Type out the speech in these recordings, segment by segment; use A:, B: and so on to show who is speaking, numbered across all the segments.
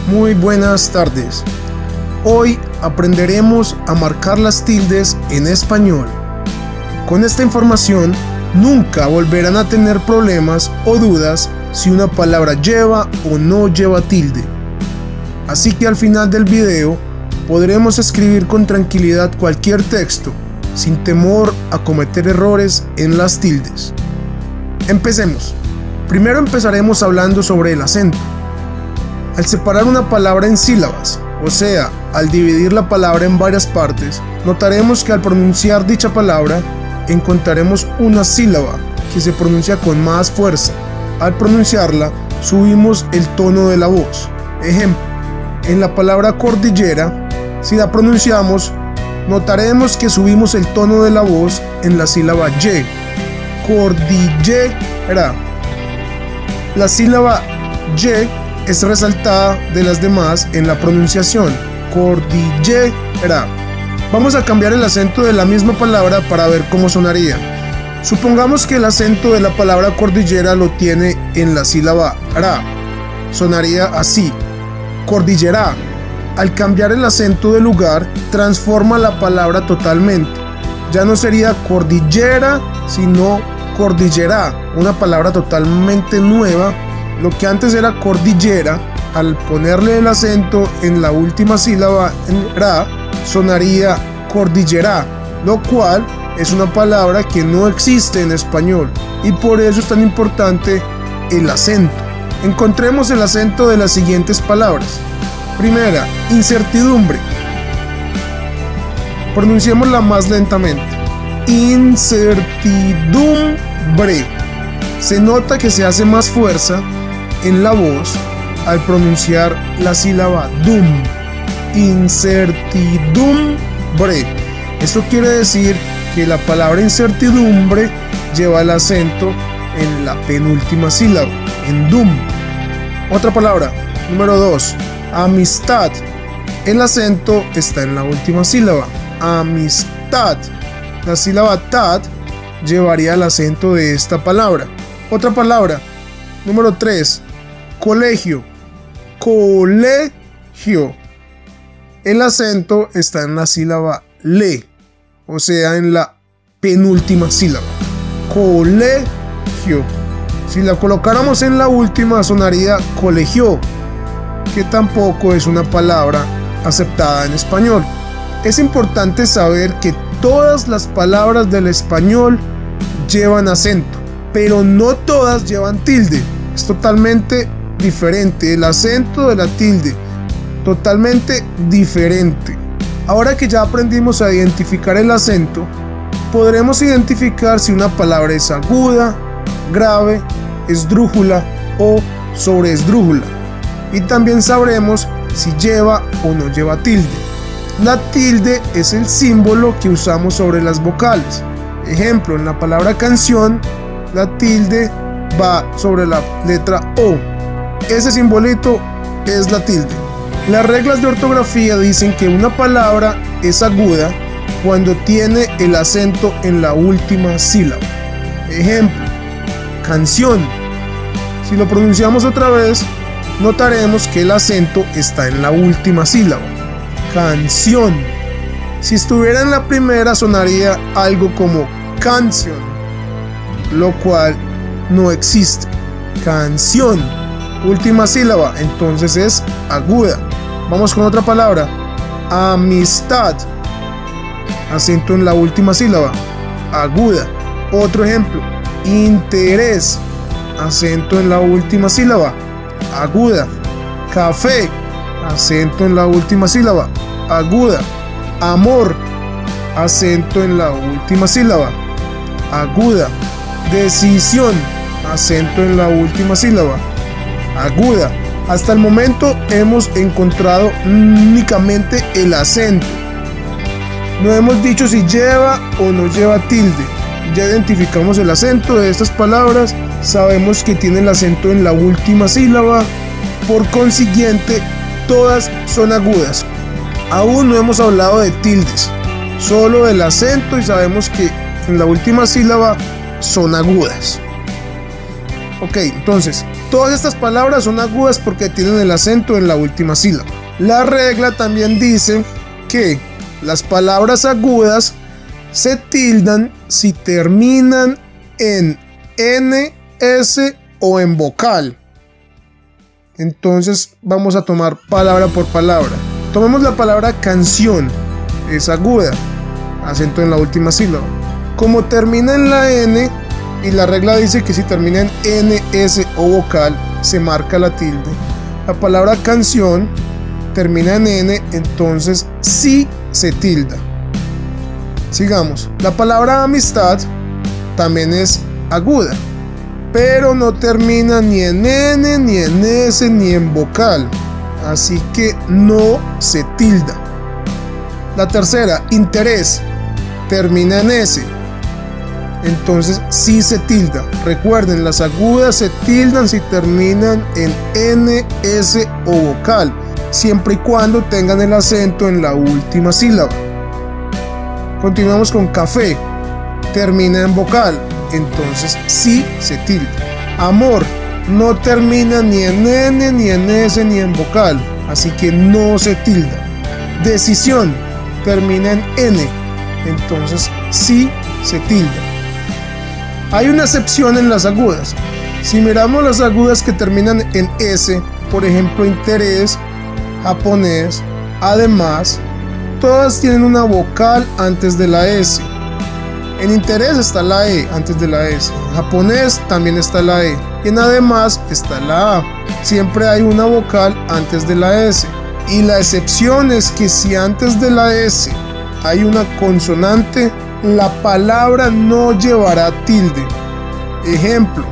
A: Muy buenas tardes. Hoy aprenderemos a marcar las tildes en español. Con esta información, nunca volverán a tener problemas o dudas si una palabra lleva o no lleva tilde. Así que al final del video podremos escribir con tranquilidad cualquier texto, sin temor a cometer errores en las tildes. Empecemos. Primero empezaremos hablando sobre el acento. Al separar una palabra en sílabas, o sea, al dividir la palabra en varias partes, notaremos que al pronunciar dicha palabra, encontraremos una sílaba que se pronuncia con más fuerza. Al pronunciarla, subimos el tono de la voz. Ejemplo, en la palabra cordillera, si la pronunciamos, notaremos que subimos el tono de la voz en la sílaba Y. Cordillera. La sílaba Y es resaltada de las demás en la pronunciación. Cordillera. Vamos a cambiar el acento de la misma palabra para ver cómo sonaría. Supongamos que el acento de la palabra cordillera lo tiene en la sílaba ra. Sonaría así: cordillera. Al cambiar el acento de lugar, transforma la palabra totalmente. Ya no sería cordillera, sino cordillera, una palabra totalmente nueva. Lo que antes era cordillera, al ponerle el acento en la última sílaba en ra, sonaría cordillera, lo cual es una palabra que no existe en español y por eso es tan importante el acento. Encontremos el acento de las siguientes palabras. Primera, incertidumbre. Pronunciémosla más lentamente. Incertidumbre. Se nota que se hace más fuerza en la voz al pronunciar la sílaba dum. Incertidumbre. Esto quiere decir que la palabra incertidumbre lleva el acento en la penúltima sílaba, en dum. Otra palabra, número 2, amistad. El acento está en la última sílaba, amistad. La sílaba tad llevaría el acento de esta palabra. Otra palabra, número 3, colegio. Colegio. El acento está en la sílaba le, o sea, en la penúltima sílaba. Colegio. Si la colocáramos en la última, sonaría colegio, que tampoco es una palabra aceptada en español. Es importante saber que todas las palabras del español llevan acento, pero no todas llevan tilde. Es totalmente diferente el acento de la tilde, totalmente diferente. Ahora que ya aprendimos a identificar el acento, podremos identificar si una palabra es aguda, grave, esdrújula o sobreesdrújula. Y también sabremos si lleva o no lleva tilde. La tilde es el símbolo que usamos sobre las vocales. Ejemplo, en la palabra canción, la tilde va sobre la letra O. Ese simbolito es la tilde. Las reglas de ortografía dicen que una palabra es aguda cuando tiene el acento en la última sílaba. Ejemplo, canción. Si lo pronunciamos otra vez, notaremos que el acento está en la última sílaba. Canción. Si estuviera en la primera, sonaría algo como canción, lo cual no existe. Canción. Última sílaba, entonces es aguda. Vamos con otra palabra. Amistad. Acento en la última sílaba, aguda. Otro ejemplo. Interés. Acento en la última sílaba, aguda. Café. Acento en la última sílaba, aguda. Amor. Acento en la última sílaba, aguda. Decisión. Acento en la última sílaba, aguda. Hasta el momento hemos encontrado únicamente el acento. No hemos dicho si lleva o no lleva tilde. Ya identificamos el acento de estas palabras, sabemos que tiene el acento en la última sílaba, por consiguiente todas son agudas. Aún no hemos hablado de tildes, solo del acento, y sabemos que en la última sílaba son agudas. Ok, entonces Todas estas palabras son agudas porque tienen el acento en la última sílaba. La regla también dice que las palabras agudas se tildan si terminan en N, S o en vocal. Entonces vamos a tomar palabra por palabra. Tomemos la palabra canción, es aguda, acento en la última sílaba. Como termina en la N y la regla dice que si termina en N, S o vocal, se marca la tilde. La palabra canción termina en N, entonces sí se tilda. Sigamos. La palabra amistad también es aguda, pero no termina ni en N, ni en S, ni en vocal, así que no se tilda. La tercera, interés, termina en S, entonces sí se tilda. Recuerden, las agudas se tildan si terminan en N, S o vocal, siempre y cuando tengan el acento en la última sílaba. Continuamos con café, termina en vocal, entonces sí se tilda. Amor, no termina ni en N, ni en S, ni en vocal, así que no se tilda. Decisión, termina en N, entonces sí se tilda. Hay una excepción en las agudas. Si miramos las agudas que terminan en S, por ejemplo interés, japonés, además, todas tienen una vocal antes de la S. En interés está la E antes de la S. En japonés también está la E. Y en además está la A. Siempre hay una vocal antes de la S. Y la excepción es que si antes de la S hay una consonante, la palabra no llevará tilde. Ejemplo,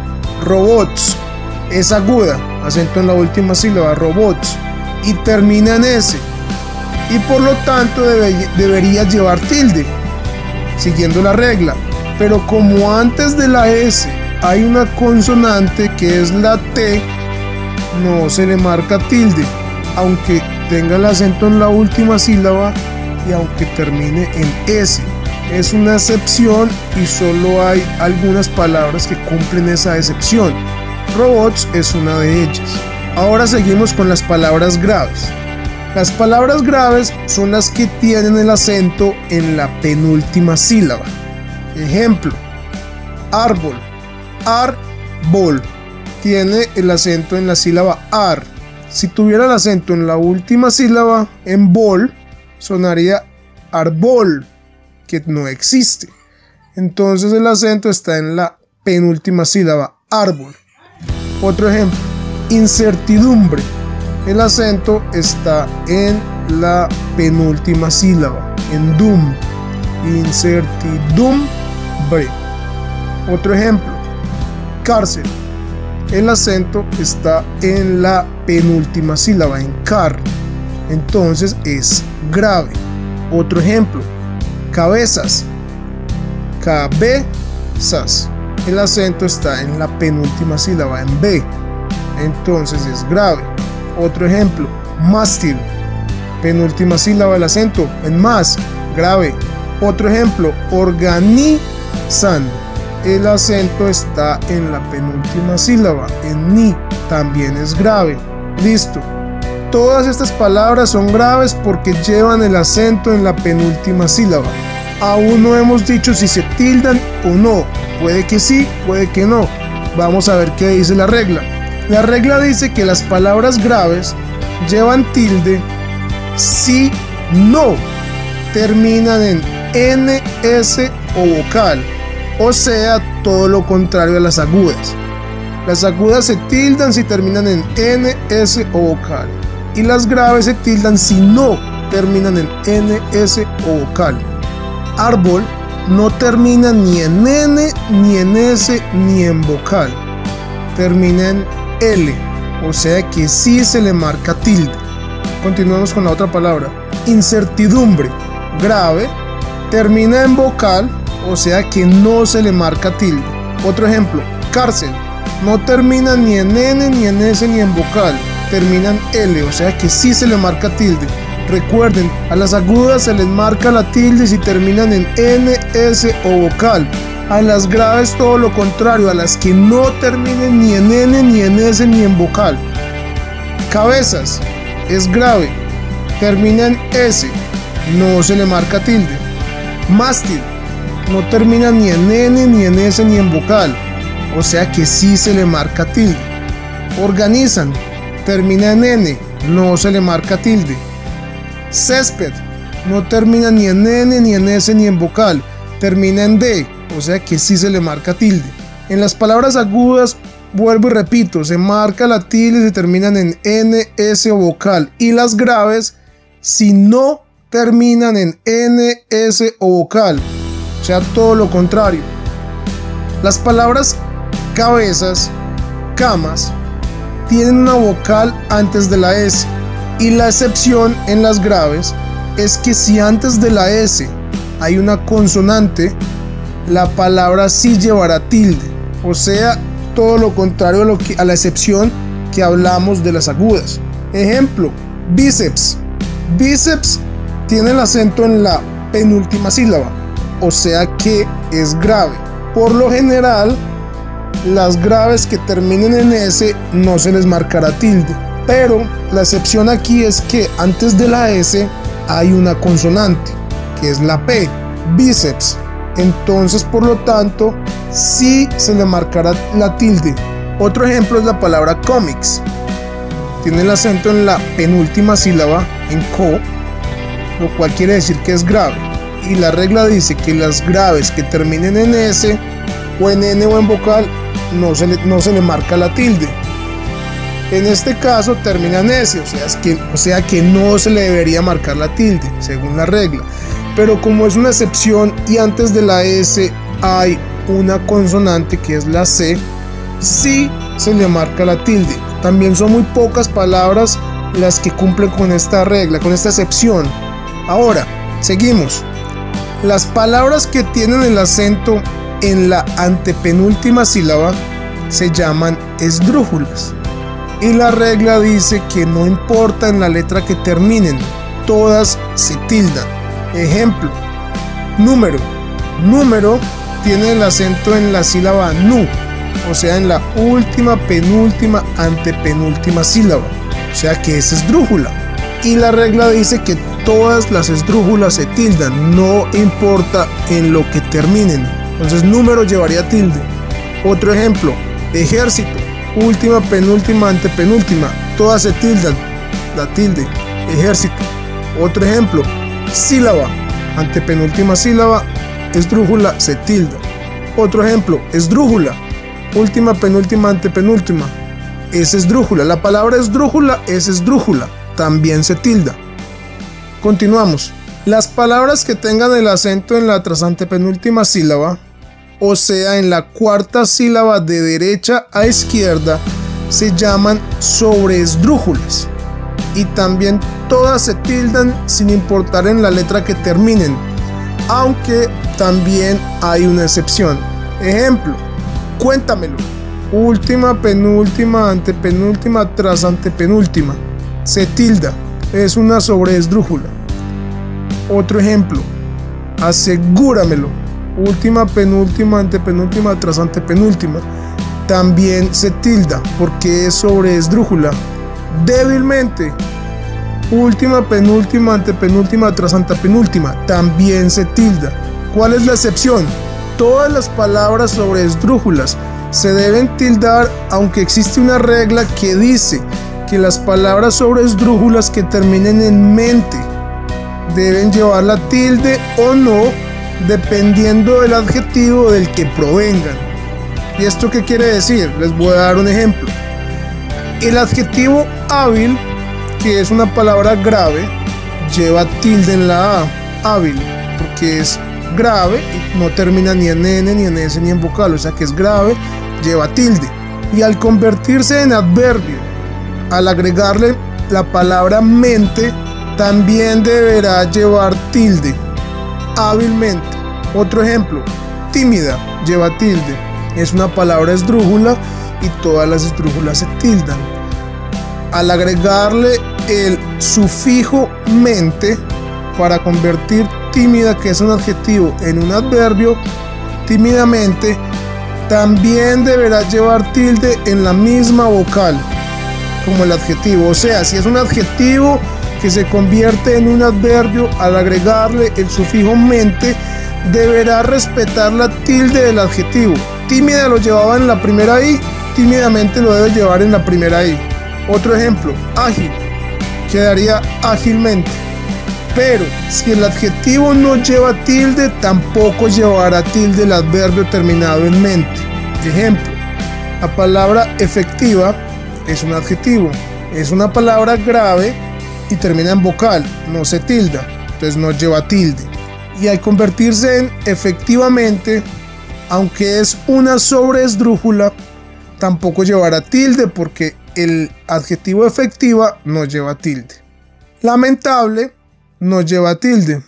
A: robots, es aguda, acento en la última sílaba, robots, y termina en S. Y por lo tanto debería llevar tilde, siguiendo la regla. Pero como antes de la S hay una consonante que es la T, no se le marca tilde, aunque tenga el acento en la última sílaba y aunque termine en S. Es una excepción y solo hay algunas palabras que cumplen esa excepción. Robots es una de ellas. Ahora seguimos con las palabras graves. Las palabras graves son las que tienen el acento en la penúltima sílaba. Ejemplo, árbol, árbol, tiene el acento en la sílaba ar. Si tuviera el acento en la última sílaba, en bol, sonaría árbol, que no existe. Entonces el acento está en la penúltima sílaba, árbol. Otro ejemplo, incertidumbre. El acento está en la penúltima sílaba, en dum, incertidumbre. Otro ejemplo, cárcel. El acento está en la penúltima sílaba, en car, entonces es grave. Otro ejemplo, cabezas, cabezas. El acento está en la penúltima sílaba, en B, entonces es grave. Otro ejemplo, mástil, penúltima sílaba el acento en más, grave. Otro ejemplo, organizan, el acento está en la penúltima sílaba, en ni, también es grave. Listo. Todas estas palabras son graves porque llevan el acento en la penúltima sílaba. Aún no hemos dicho si se tildan o no. Puede que sí, puede que no. Vamos a ver qué dice la regla. La regla dice que las palabras graves llevan tilde si no terminan en N, S o vocal, o sea, todo lo contrario a las agudas. Las agudas se tildan si terminan en N, S o vocal, y las graves se tildan si no terminan en N, S o vocal. Árbol no termina ni en N, ni en S, ni en vocal. Termina en L, o sea que sí se le marca tilde. Continuamos con la otra palabra. Incertidumbre, grave, termina en vocal, o sea que no se le marca tilde. Otro ejemplo, cárcel, no termina ni en N, ni en S, ni en vocal, termina en L, o sea que sí se le marca tilde. Recuerden, a las agudas se les marca la tilde si terminan en N, S o vocal, A las graves todo lo contrario, a las que no terminen ni en N, ni en S, ni en vocal. Cabezas, es grave, termina en S, no se le marca tilde. Mástil, no termina ni en N, ni en S, ni en vocal, o sea que sí se le marca tilde. Organizan, termina en N, no se le marca tilde. Césped, no termina ni en N, ni en S, ni en vocal, termina en D, o sea que sí se le marca tilde. En las palabras agudas, vuelvo y repito, se marca la tilde y se terminan en N, S o vocal. Y las graves, si no terminan en N, S o vocal, o sea todo lo contrario. Las palabras cabezas, camas, tienen una vocal antes de la S. Y la excepción en las graves es que si antes de la S hay una consonante, la palabra sí llevará tilde, o sea, todo lo contrario a la excepción que hablamos de las agudas. Ejemplo, bíceps. Bíceps tiene el acento en la penúltima sílaba, o sea que es grave. Por lo general, las graves que terminen en S no se les marcará tilde, pero la excepción aquí es que antes de la S hay una consonante, que es la P, bíceps. Entonces, por lo tanto, sí se le marcará la tilde. Otro ejemplo es la palabra cómics. Tiene el acento en la penúltima sílaba, en co, lo cual quiere decir que es grave. Y la regla dice que las graves que terminen en S, o en N o en vocal, no se le marca la tilde. En este caso termina en S, o sea que no se le debería marcar la tilde, según la regla. Pero como es una excepción y antes de la S hay una consonante que es la C, sí se le marca la tilde. También son muy pocas palabras las que cumplen con esta regla, con esta excepción. Ahora, seguimos. Las palabras que tienen el acento en la antepenúltima sílaba se llaman esdrújulas. Y la regla dice que no importa en la letra que terminen, todas se tildan. Ejemplo, número. Número tiene el acento en la sílaba nu, o sea en la última, penúltima, antepenúltima sílaba, o sea que es esdrújula. Y la regla dice que todas las esdrújulas se tildan, no importa en lo que terminen. Entonces número llevaría tilde. Otro ejemplo, ejército, última, penúltima, antepenúltima, todas se tildan, la tilde, ejército. Otro ejemplo, sílaba, antepenúltima sílaba, esdrújula, se tilda. Otro ejemplo, esdrújula, última, penúltima, antepenúltima, es esdrújula. La palabra esdrújula es esdrújula, también se tilda. Continuamos. Las palabras que tengan el acento en la trasantepenúltima sílaba, o sea en la cuarta sílaba de derecha a izquierda, se llaman sobreesdrújulas. Y también todas se tildan sin importar en la letra que terminen, aunque también hay una excepción. Ejemplo, cuéntamelo, última, penúltima, antepenúltima, trasantepenúltima, se tilda, es una sobreesdrújula. Otro ejemplo, asegúramelo, última, penúltima, antepenúltima, trasantepenúltima, también se tilda porque es sobreesdrújula. Débilmente, última, penúltima, antepenúltima, trasantepenúltima, también se tilda. ¿Cuál es la excepción? Todas las palabras sobreesdrújulas se deben tildar, aunque existe una regla que dice que las palabras sobreesdrújulas que terminen en mente deben llevar la tilde o no, dependiendo del adjetivo del que provengan. ¿Y esto qué quiere decir? Les voy a dar un ejemplo. El adjetivo hábil, que es una palabra grave, lleva tilde en la A, hábil, porque es grave y no termina ni en N, ni en S, ni en vocal, o sea que es grave, lleva tilde. Y al convertirse en adverbio, al agregarle la palabra mente, también deberá llevar tilde, hábilmente. Otro ejemplo, tímida, lleva tilde, es una palabra esdrújula y todas las esdrújulas se tildan. Al agregarle el sufijo mente para convertir tímida, que es un adjetivo, en un adverbio, tímidamente, también deberá llevar tilde en la misma vocal como el adjetivo. O sea, si es un adjetivo que se convierte en un adverbio, al agregarle el sufijo mente, deberá respetar la tilde del adjetivo. Tímida lo llevaba en la primera I, tímidamente lo debe llevar en la primera I. Otro ejemplo, ágil, quedaría ágilmente. Pero si el adjetivo no lleva tilde, tampoco llevará tilde el adverbio terminado en mente. Ejemplo, la palabra efectiva es un adjetivo, es una palabra grave y termina en vocal, no se tilda, entonces no lleva tilde. Y al convertirse en efectivamente, aunque es una sobreesdrújula, tampoco llevará tilde porque el adjetivo efectiva no lleva tilde. Lamentable no lleva tilde,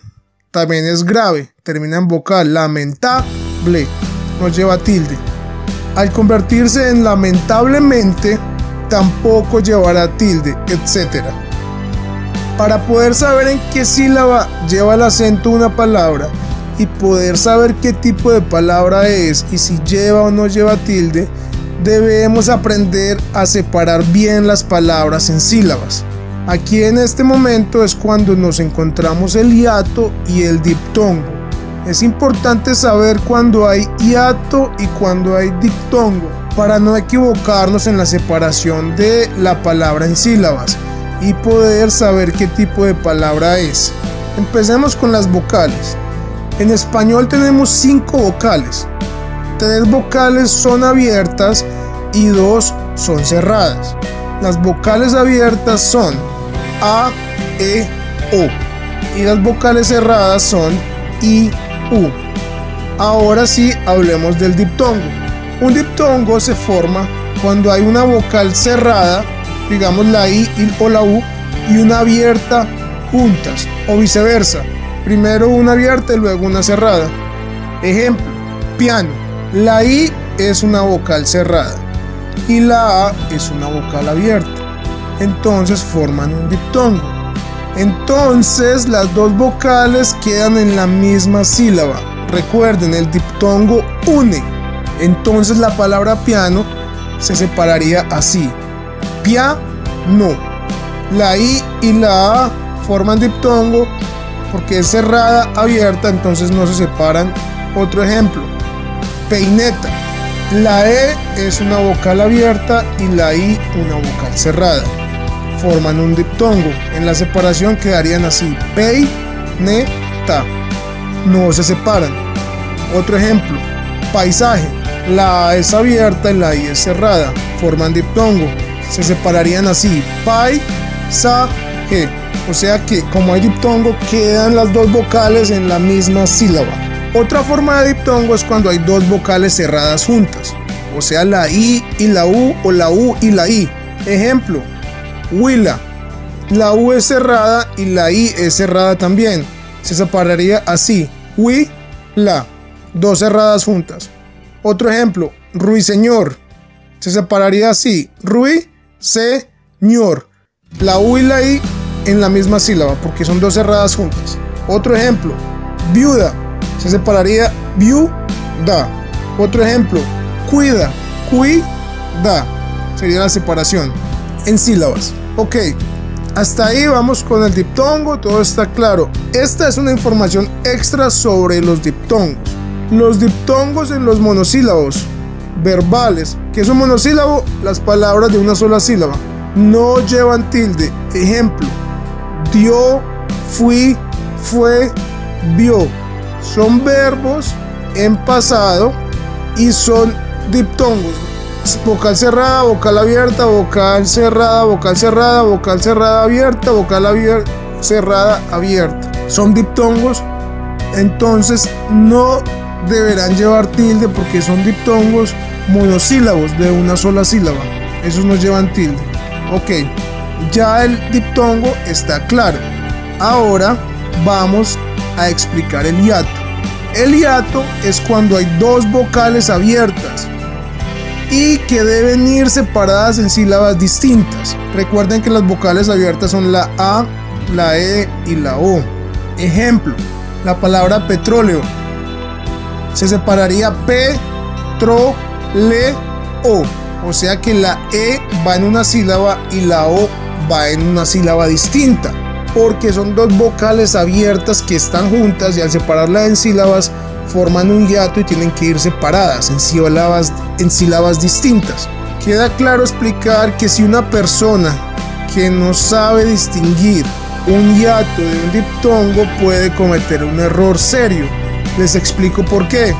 A: también es grave, termina en vocal, lamentable, no lleva tilde. Al convertirse en lamentablemente, tampoco llevará tilde, etc. Para poder saber en qué sílaba lleva el acento una palabra y poder saber qué tipo de palabra es y si lleva o no lleva tilde, debemos aprender a separar bien las palabras en sílabas. Aquí en este momento es cuando nos encontramos el hiato y el diptongo. Es importante saber cuándo hay hiato y cuándo hay diptongo para no equivocarnos en la separación de la palabra en sílabas y poder saber qué tipo de palabra es. Empecemos con las vocales. En español tenemos 5 vocales. 3 vocales son abiertas y 2 son cerradas. Las vocales abiertas son A, E, O y las vocales cerradas son I, U. Ahora sí, hablemos del diptongo. Un diptongo se forma cuando hay una vocal cerrada, digamos la I o la U, y una abierta juntas, o viceversa. Primero una abierta y luego una cerrada. Ejemplo, piano. La I es una vocal cerrada y la A es una vocal abierta. Entonces forman un diptongo. Entonces las dos vocales quedan en la misma sílaba. Recuerden, el diptongo une. Entonces la palabra piano se separaría así: piano. La I y la A forman diptongo porque es cerrada, abierta, entonces no se separan. Otro ejemplo, peineta. La E es una vocal abierta y la I una vocal cerrada. Forman un diptongo. En la separación quedarían así: peineta. No se separan. Otro ejemplo, paisaje. La A es abierta y la I es cerrada. Forman diptongo. Se separarían así: paisaje. O sea que como hay diptongo, quedan las dos vocales en la misma sílaba. Otra forma de diptongo es cuando hay dos vocales cerradas juntas. O sea, la I y la U o la U y la I. Ejemplo, huila. La U es cerrada y la I es cerrada también. Se separaría así: huila. Dos cerradas juntas. Otro ejemplo, ruiseñor. Se separaría así: ruiseñor. La U y la I en la misma sílaba porque son dos cerradas juntas. Otro ejemplo, viuda. Se separaría viuda. Otro ejemplo, cuida. Cuida. Sería la separación en sílabas. Ok, hasta ahí vamos con el diptongo, todo está claro. Esta es una información extra sobre los diptongos. Los diptongos en los monosílabos verbales. ¿Qué es un monosílabo? Las palabras de una sola sílaba. No llevan tilde. Ejemplo, dio, fui, fue, vio. Son verbos en pasado y son diptongos. Vocal cerrada, vocal abierta, vocal cerrada, vocal cerrada, vocal cerrada abierta, vocal cerrada abierta. Son diptongos, entonces no deberán llevar tilde porque son diptongos monosílabos de una sola sílaba. Esos no llevan tilde. Ok, ya el diptongo está claro. Ahora vamos a explicar el hiato. El hiato es cuando hay dos vocales abiertas y que deben ir separadas en sílabas distintas. Recuerden que las vocales abiertas son la A, la E y la O. Ejemplo, la palabra petróleo. se separaría P, tro, le, o. O sea que la E va en una sílaba y la O va en una sílaba distinta, porque son dos vocales abiertas que están juntas y al separarlas en sílabas forman un hiato y tienen que ir separadas en sílabas distintas. Queda claro explicar que si una persona que no sabe distinguir un hiato de un diptongo puede cometer un error serio. Les explico por qué.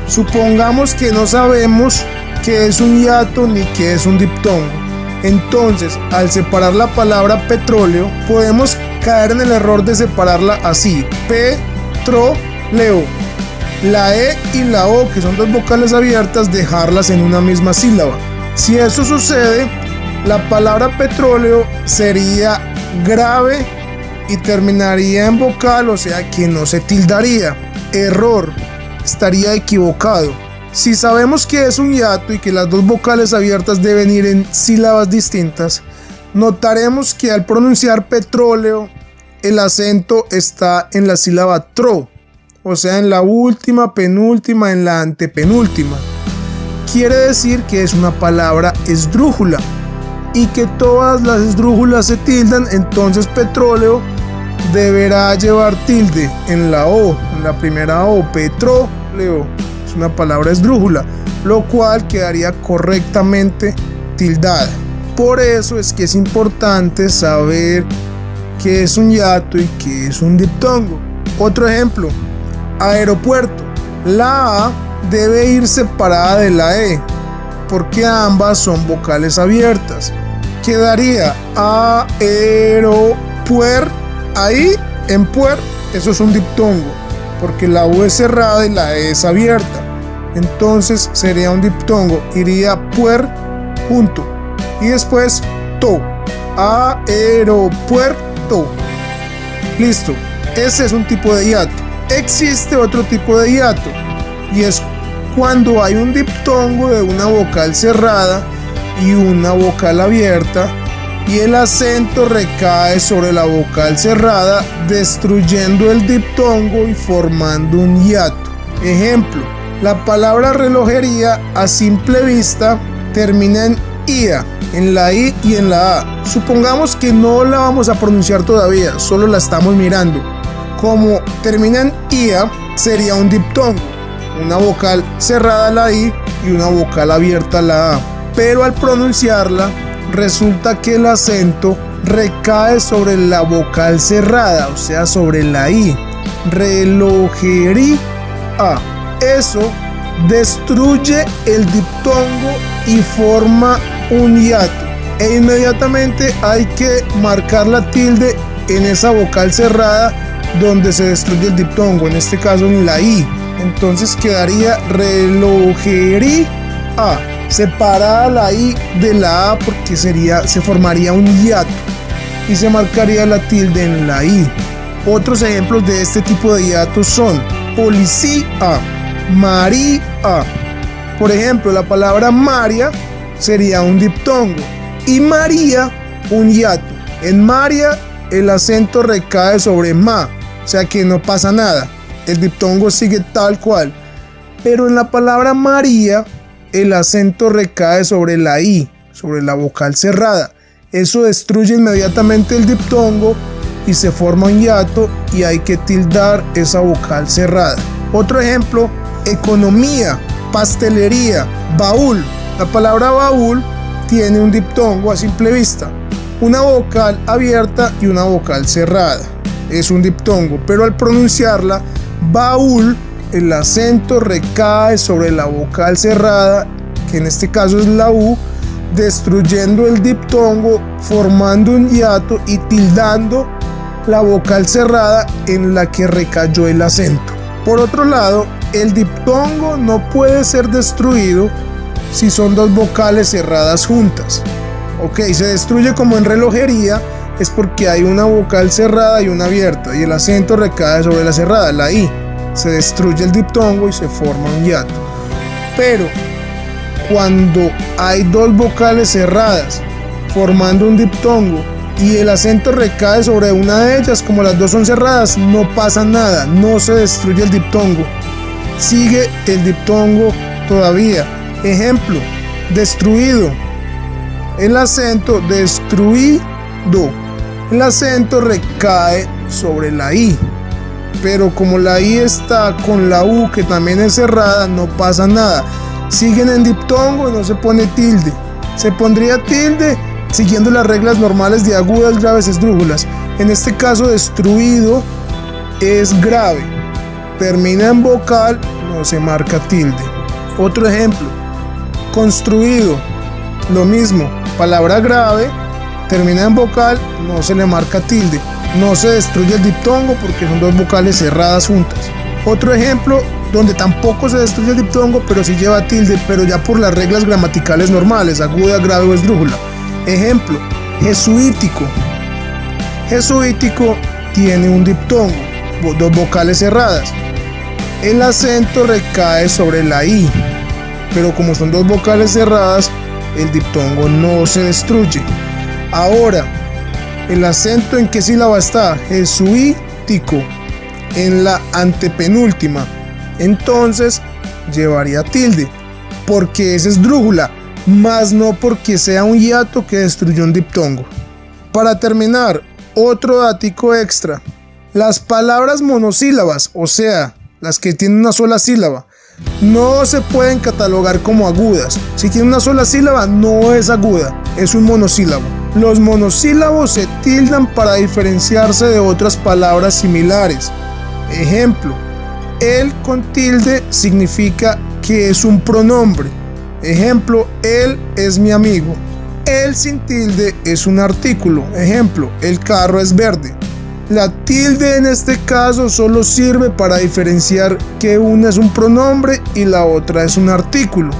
A: Supongamos que no sabemos qué es un hiato ni qué es un diptongo. Entonces, al separar la palabra petróleo, podemos caer en el error de separarla así: petróleo. La E y la O, que son dos vocales abiertas, dejarlas en una misma sílaba. Si eso sucede, la palabra petróleo sería grave y terminaría en vocal, o sea que no se tildaría. Error, estaría equivocado. Si sabemos que es un hiato y que las dos vocales abiertas deben ir en sílabas distintas, notaremos que al pronunciar petróleo, el acento está en la sílaba tro, o sea en la última, penúltima, en la antepenúltima. Quiere decir que es una palabra esdrújula y que todas las esdrújulas se tildan, entonces petróleo deberá llevar tilde en la O, en la primera O, petróleo. Una palabra esdrújula, lo cual quedaría correctamente tildada. Por eso es que es importante saber qué es un hiato y qué es un diptongo. Otro ejemplo: aeropuerto. La A debe ir separada de la E porque ambas son vocales abiertas. Quedaría aeropuer. Ahí en puer, eso es un diptongo porque la U es cerrada y la E es abierta. Entonces sería un diptongo, iría puer junto y después to, aeropuerto. Listo, ese es un tipo de hiato. Existe otro tipo de hiato y es cuando hay un diptongo de una vocal cerrada y una vocal abierta y el acento recae sobre la vocal cerrada, destruyendo el diptongo y formando un hiato. Ejemplo: la palabra relojería a simple vista termina en ia, en la I y en la A. Supongamos que no la vamos a pronunciar todavía, solo la estamos mirando. Como termina en ia, sería un diptongo, una vocal cerrada la I y una vocal abierta la A. Pero al pronunciarla, resulta que el acento recae sobre la vocal cerrada, o sea sobre la I. Relojería. Eso destruye el diptongo y forma un hiato, e inmediatamente hay que marcar la tilde en esa vocal cerrada donde se destruye el diptongo, en este caso en la I. Entonces quedaría relojería, separada la I de la A porque se formaría un hiato y se marcaría la tilde en la I. Otros ejemplos de este tipo de hiatos son policía, María. Por ejemplo, la palabra María sería un diptongo y María un hiato. En María el acento recae sobre ma, o sea que no pasa nada, el diptongo sigue tal cual. Pero en la palabra María el acento recae sobre la I, sobre la vocal cerrada. Eso destruye inmediatamente el diptongo y se forma un hiato y hay que tildar esa vocal cerrada. Otro ejemplo: economía, pastelería, baúl. La palabra baúl tiene un diptongo a simple vista, una vocal abierta y una vocal cerrada. Es un diptongo, pero al pronunciarla, baúl, el acento recae sobre la vocal cerrada, que en este caso es la U, destruyendo el diptongo, formando un hiato y tildando la vocal cerrada en la que recayó el acento. Por otro lado, el diptongo no puede ser destruido si son dos vocales cerradas juntas. Ok, se destruye como en relojería, es porque hay una vocal cerrada y una abierta y el acento recae sobre la cerrada, la I. Se destruye el diptongo y se forma un hiato. Pero cuando hay dos vocales cerradas formando un diptongo y el acento recae sobre una de ellas, como las dos son cerradas, no pasa nada, no se destruye el diptongo, sigue el diptongo todavía. Ejemplo, destruido. El acento destruido. El acento recae sobre la I. Pero como la I está con la U, que también es cerrada, no pasa nada. Siguen en diptongo y no se pone tilde. Se pondría tilde siguiendo las reglas normales de agudas, graves, esdrújulas. En este caso, destruido es grave. Termina en vocal, no se marca tilde. Otro ejemplo, construido. Lo mismo, palabra grave, termina en vocal, no se le marca tilde. No se destruye el diptongo porque son dos vocales cerradas juntas. Otro ejemplo donde tampoco se destruye el diptongo, pero sí lleva tilde, pero ya por las reglas gramaticales normales, aguda, grave o esdrújula. Ejemplo, jesuítico. Jesuítico tiene un diptongo, dos vocales cerradas. El acento recae sobre la I, pero como son dos vocales cerradas, el diptongo no se destruye. Ahora, ¿el acento en qué sílaba está? Jesuítico, en la antepenúltima. Entonces llevaría tilde, porque es esdrújula, más no porque sea un hiato que destruyó un diptongo. Para terminar, otro dático extra. Las palabras monosílabas, o sea, las que tienen una sola sílaba, no se pueden catalogar como agudas. Si tiene una sola sílaba, no es aguda, es un monosílabo. Los monosílabos se tildan para diferenciarse de otras palabras similares. Ejemplo, él con tilde significa que es un pronombre. Ejemplo, él es mi amigo. Él sin tilde es un artículo. Ejemplo, el carro es verde. La tilde en este caso solo sirve para diferenciar que una es un pronombre y la otra es un artículo.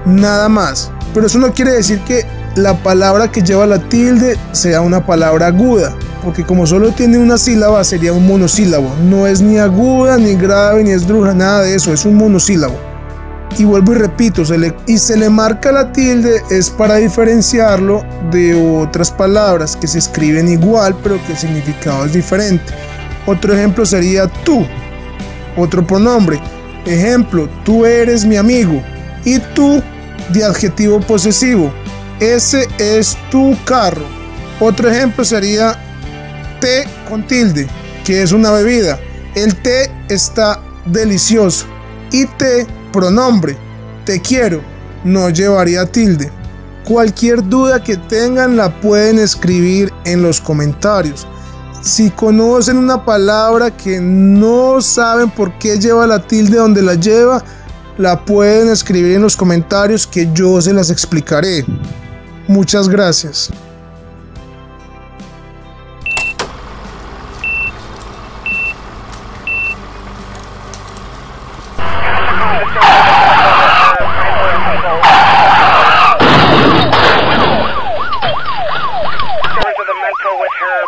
A: Nada más. Pero eso no quiere decir que la palabra que lleva la tilde sea una palabra aguda, porque como solo tiene una sílaba sería un monosílabo. No es ni aguda, ni grave, ni esdrújula, nada de eso, es un monosílabo. Y vuelvo y repito, se le marca la tilde es para diferenciarlo de otras palabras que se escriben igual pero que el significado es diferente. Otro ejemplo sería tú, otro pronombre. Ejemplo, tú eres mi amigo. Y tú de adjetivo posesivo. Ese es tu carro. Otro ejemplo sería té con tilde, que es una bebida. El té está delicioso. Y té, pronombre, te quiero, no llevaría tilde. Cualquier duda que tengan la pueden escribir en los comentarios. Si conocen una palabra que no saben por qué lleva la tilde donde la lleva, la pueden escribir en los comentarios que yo se las explicaré. Muchas gracias.
B: With her